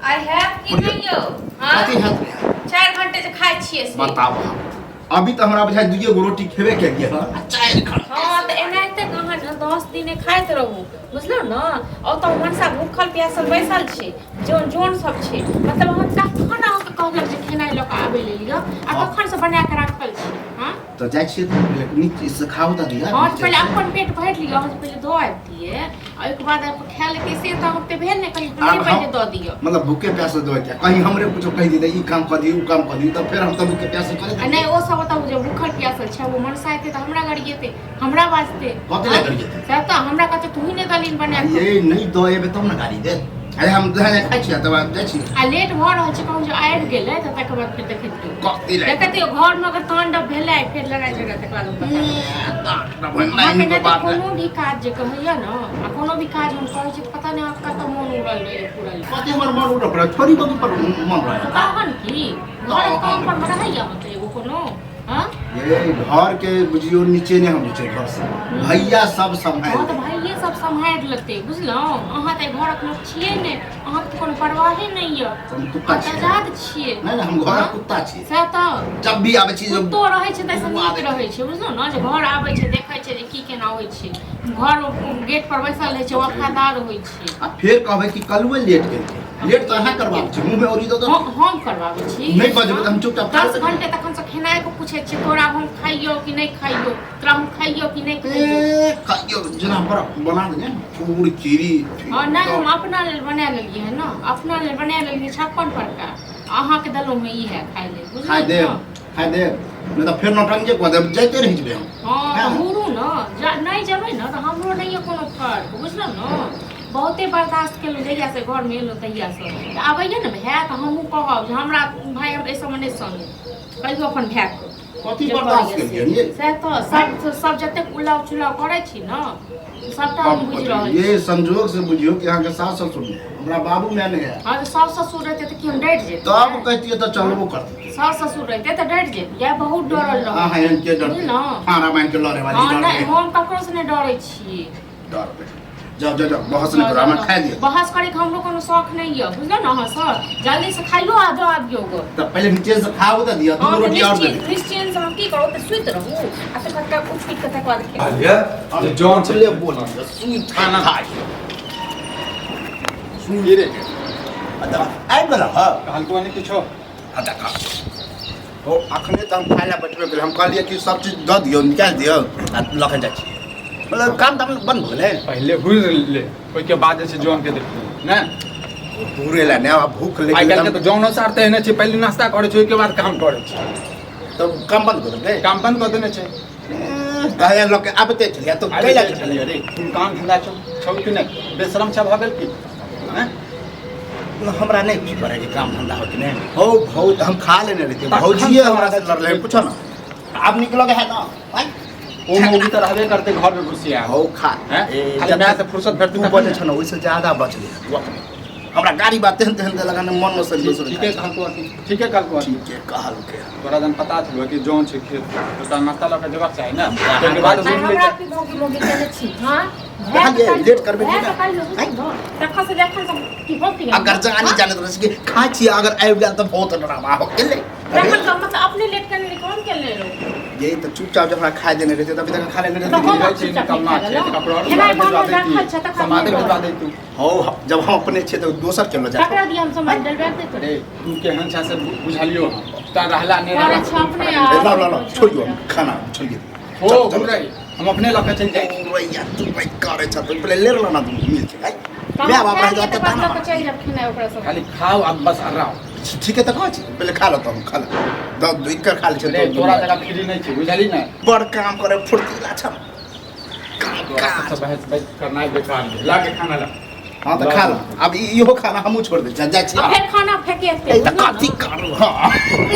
I have कि नहीं हो हां कथी हाथ 4 घंटे से खाइ छियै से बताओ अभी तो हमरा बुझाइ दुइये गो रोटी खेबे के लिए हां 4 घंटा हां त एनाहिते कहां 10 दिन खाइत रहू बुझलो न और तो मनसा भूखल प्यासल बैसल छी जोन सब छी मतलब हम कखन अहाँके कहलक जे खेनाइ लऽ कऽ आबै लेल लिअ आ कखन से बना के राखल छी हां तो जाइ छियै तो नीक चीज से खाओ त दिया हां पहले अपन पेट भरि लिअ हम पहले दऽ आबितिए और एक बाद आप खा लेके से तो हम पे भेल ने कहीं पहले दऽ दियौ मतलब भूखे प्यासे दो क्या कहीं हमरे कुछ कह दी ई काम कर दी उ काम कर दी तब फिर हम तो भूखे प्यासे करे नहीं ओ सब बताऊ जे भूखल प्यासल छै वो मनसा एते त हमरा गरिएते हमरा वास्ते कते गरिएते से त हमरा कहते तू ही ने दलीन बना ये नहीं दो एबे तब ना गाड़ी दे अरे हम दहने खाइ छियै तब जाइ छी आ लेट भ रहल छै कहूँ जे आबि गेलै त तकर बाद फिर देखैत कथी रे देखैत घर में अगर तांडव भेलै फिर लड़ाई झगड़ा तकर बाद बता कोनो भी काज जे कहैया न आ कोनो भी काज हम कहै छी पता नहीं आपका तो मन उड़ल रहे पूरा कते हमर मन उड़ पर छोरी बगी पर मन रहे कहन की घर काम पर रहैया मतलब एगो कोनो हां ये घर के बुझियो नीचे ने हम नीचे घर से भैया सब संभाल हां त भाई ये सब संभाल लेते बुझलो अहाँ त घरक लोग छियै ने अहाँ के कोनो परवाह नहीं य हम कुत्ता छियै आजाद छियै नहीं हम घर कुत्ता छियै से त जब भी आबै छी तो रहै छै त नीक रहै छै बुझलो न जे घर आबै छै देखै छै जे की केना होइ छै घर गेट पर बैसल रहै छै वफादार होइ छै आ फिर कहबै कि कलुए लेट गेल लेट त अहाँ करबाक छै मुंह में ओरी दो हम करबाबै छी नहीं बजबै त हम चुपचाप 10 घंटे तखन से खेनाइ को पूछे छी तोरा हम खाइयो कि नहीं खाइयो तोरा हम खाइयो कि नहीं खाइयो खाइयो जना पर बना दे पूरी चीरी हां नहीं हम अपना लेल बना लेलिए है ना अपना लेल बना लेलिए 56 प्रकार अहाँ के दलो में ई है खाइ ले बुझलिए खाइ दे नहीं तो फिर नौटंकी को दे जाते रह जबे हम हां मुरू न नहीं जबै न त हमरो नहीं कोनो फर्क बुझलो न बहुते बर्दाश्त केलु जहिया से घर में एलो तहिया से आबैया न भै त हमहू कहब जे हमरा भाई हम ऐसा मने संगे कहियो अपन भै को कथी बर्दाश्त केलिए से तो सब जते उलाव चुलाव करे छी न सबटा हम बुझ रहल ये संजोग से बुझियो कि अहाँ के सास ससुर हमरा बाबू में नहीं है हां तो सास ससुर रहते त कि हम डर जेते तब कहतिए त चलबो करते सास ससुर रहते त डर जेते या बहुत डरल रह हां इनके डर खाना मान के लड़े वाली डर नहीं हम ककरो से नहीं डरै छी डर जाओ जाओ बहस नहीं करो हम खा दियो बहस करे के हमरो कोनो शौक नहीं है बुझलो न हां सर जल्दी से खाइयो आ जाओ आबियो गो तब पहले नीचे से खाओ त दिया दो रोटी और दे क्रिश्चियन से हम की करो त सुत रहू आ त कटा कुछ पीट के तक बाद के आलिया जे जॉन से ले बोल सुई खाना खाई सुन रे अदा आई बला हां हल्को ने किछो अदा खा ओ अखने त हम खाइला बैठबे गेल हम कहलिए कि सब चीज द दियो निकाल दियो आ लखन जाइ छी मतलब काम दाम बंद भले पहले घुर ले ओइ के बाद से जॉन के देख ना पूरे ला ने भूख लगे आई काल के तो जॉन सारते है ने छै पहले नाश्ता करे छै ओइ के बाद काम करे छै तो काम बंद कर दे काम बंद कर देने छै कहया लोग के आबते चलिया तो कैला चलिया रे काम धंधा छौ कि नहीं बेशरम छ भ गेल की हैं हमरा नहीं कुछ करे के काम धंधा हो कि नहीं हो बहुत हम खा लेने रहते भौजिए हमरा से लड़ रहे पूछो ना आप निकलोगे है ना ओ मौगी त रहबे करते घर में घुसिया हो खा हैं खाली मैं से फुर्सत भेटती तू बोले छ ना ओइसे ज्यादा बच ले हमरा गाड़ी बात तेहन तेहन लगाने मन में से ठीक है कहल को ठीक है कहल को ठीक है कहल के तोरा जन पता छलो कि जॉन छै खेत तो नाश्ता लगा जवाब चाहि ना के बाद घुम ले हमरा की भोगी मोगी चले छी हां लेट करबे कि देखा से देखा की होती है अगर जानी जाने तो कि खा छी अगर आबि गेल त बहुत ड्रामा हो गेले मतलब अपने लेट करने ले कौन के ले लो यही तो चुपचाप जब खा देने रहते तभी तक खा लेने तो हम रहते छै निकलना छै कपड़ा हेनाइ बनल रखल छै तक समाधि भेजवा दे तू हो जब हम अपने छे तो दोसर के लो जा ककरा दिया हम समाधि डलवा दे तो रे तू केहन छ से बुझलियो ता रहला ने अरे रहला अपने ला छोड़ियो खाना छोड़िए हो घुमरे हम अपने लके चल जाई रोइया तू भाई करे छ तो पहले ले लो ना तू मिल के मैं बाप रह जाता था ना चल जब खेना ओकरा सब खाली खाओ अब बस आराम ठीक है तो खा छी पहले खा लो तो खा लो दो दुई कर खा ले रे तोरा जगह फ्री नहीं छै बुझली ना बड़ काम करे फुर्तीला छ काम सब बहस करना बेकार है ला के खाना ला हां तो खा लो अब इहो खाना हमहू छोड़ दे जा छी फिर खाना फेंके कथी करू हां